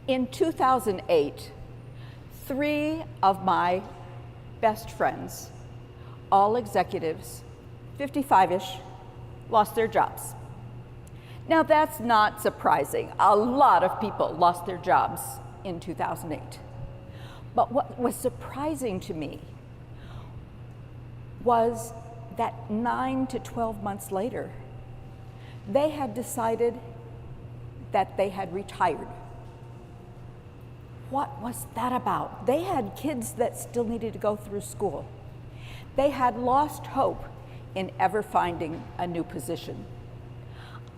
In 2008, 3 of my best friends, all executives, 55-ish, lost their jobs. Now that's not surprising. A lot of people lost their jobs in 2008. But what was surprising to me was that 9 to 12 months later, they had decided that they had retired. What was that about? They had kids that still needed to go through school. They had lost hope in ever finding a new position.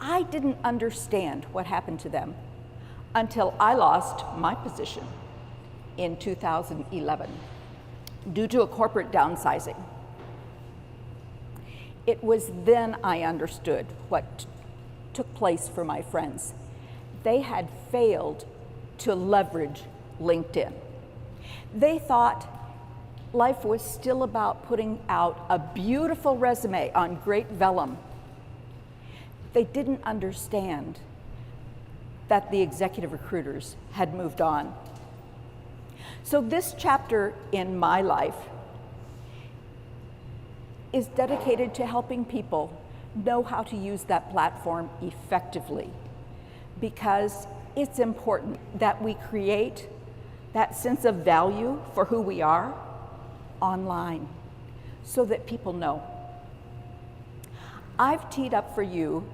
I didn't understand what happened to them until I lost my position in 2011 due to a corporate downsizing. It was then I understood what took place for my friends. They had failed to leverage LinkedIn. They thought life was still about putting out a beautiful resume on great vellum. They didn't understand that the executive recruiters had moved on. So this chapter in my life is dedicated to helping people know how to use that platform effectively, because it's important that we create that sense of value for who we are online so that people know. I've teed up for you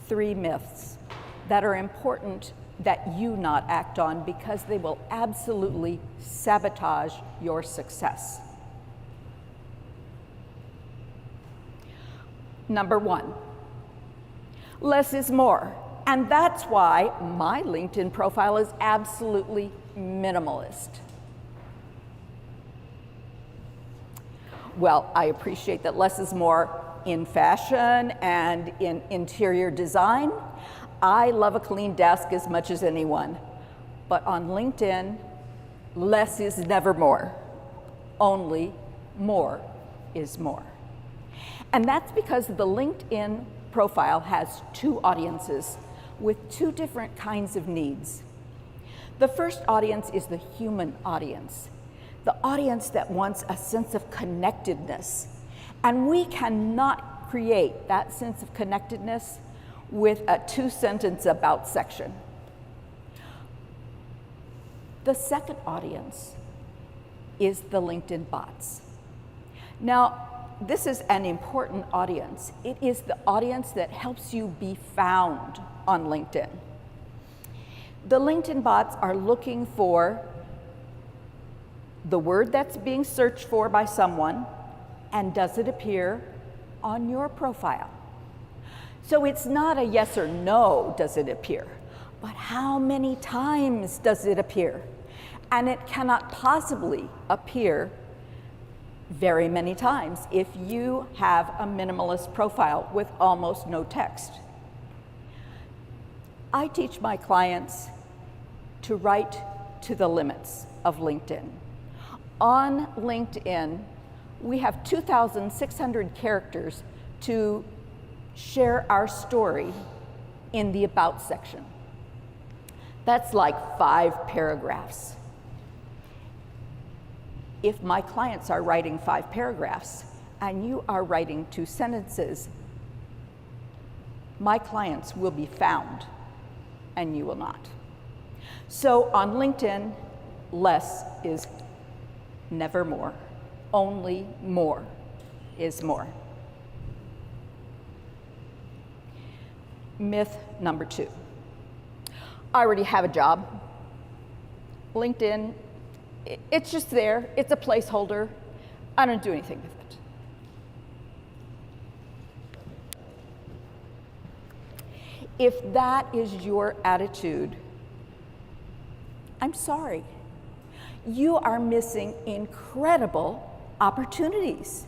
3 myths that are important that you not act on because they will absolutely sabotage your success. Number 1, less is more. And that's why my LinkedIn profile is absolutely minimalist. Well, I appreciate that less is more in fashion and in interior design. I love a clean desk as much as anyone. But on LinkedIn, less is never more. Only more is more. And that's because the LinkedIn profile has 2 audiences with 2 different kinds of needs. The first audience is the human audience, the audience that wants a sense of connectedness. And we cannot create that sense of connectedness with a 2-sentence about section. The second audience is the LinkedIn bots. Now, this is an important audience. It is the audience that helps you be found on LinkedIn. The LinkedIn bots are looking for the word that's being searched for by someone, and does it appear on your profile? So it's not a yes or no, does it appear, but how many times does it appear? And it cannot possibly appear very many times if you have a minimalist profile with almost no text. I teach my clients to write to the limits of LinkedIn. On LinkedIn, we have 2,600 characters to share our story in the About section. That's like 5 paragraphs. If my clients are writing 5 paragraphs and you are writing 2 sentences, my clients will be found and you will not. So on LinkedIn, less is never more. Only more is more. Myth number 2. I already have a job. LinkedIn, it's just there. It's a placeholder. I don't do anything with it. If that is your attitude, I'm sorry. You are missing incredible opportunities.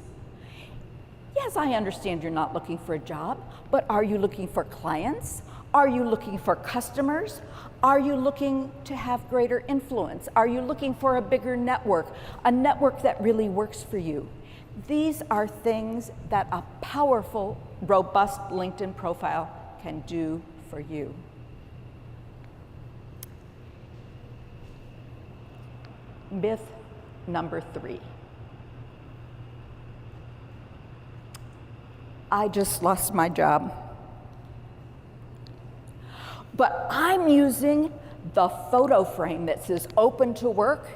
Yes, I understand you're not looking for a job, but are you looking for clients? Are you looking for customers? Are you looking to have greater influence? Are you looking for a bigger network, a network that really works for you? These are things that a powerful, robust LinkedIn profile can do for you. Myth number 3. I just lost my job. But I'm using the photo frame that says open to work,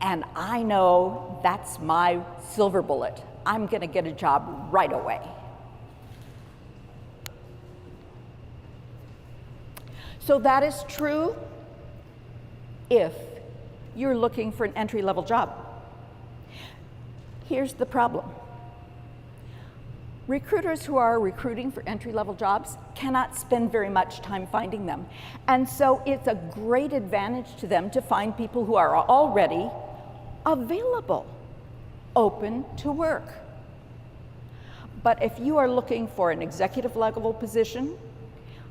and I know that's my silver bullet. I'm going to get a job right away. So that is true if you're looking for an entry-level job. Here's the problem. Recruiters who are recruiting for entry-level jobs cannot spend very much time finding them. And so it's a great advantage to them to find people who are already available, open to work. But if you are looking for an executive level position,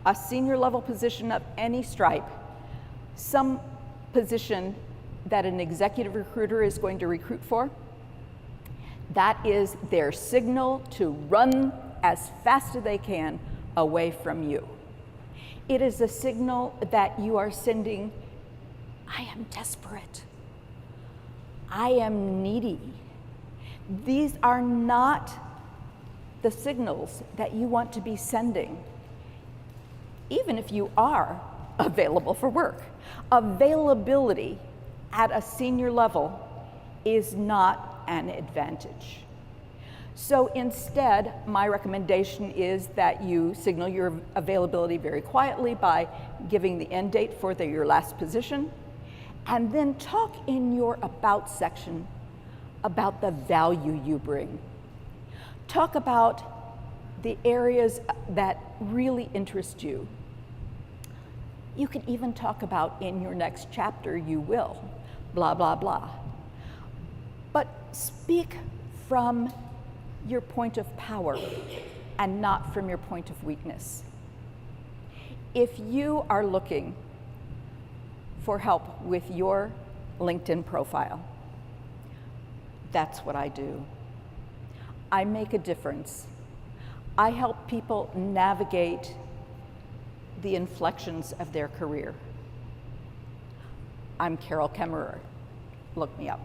a senior level position of any stripe, some position that an executive recruiter is going to recruit for, that is their signal to run as fast as they can away from you. It is a signal that you are sending, I am desperate. I am needy. These are not the signals that you want to be sending, even if you are available for work. Availability at a senior level is not an advantage. So instead, my recommendation is that you signal your availability very quietly by giving the end date for your last position, and then talk in your about section about the value you bring. Talk about the areas that really interest you. You can even talk about in your next chapter, you will, blah, blah, blah. But speak from your point of power and not from your point of weakness. If you are looking for help with your LinkedIn profile, that's what I do. I make a difference. I help people navigate the inflections of their career. I'm Kaemmerer. Look me up.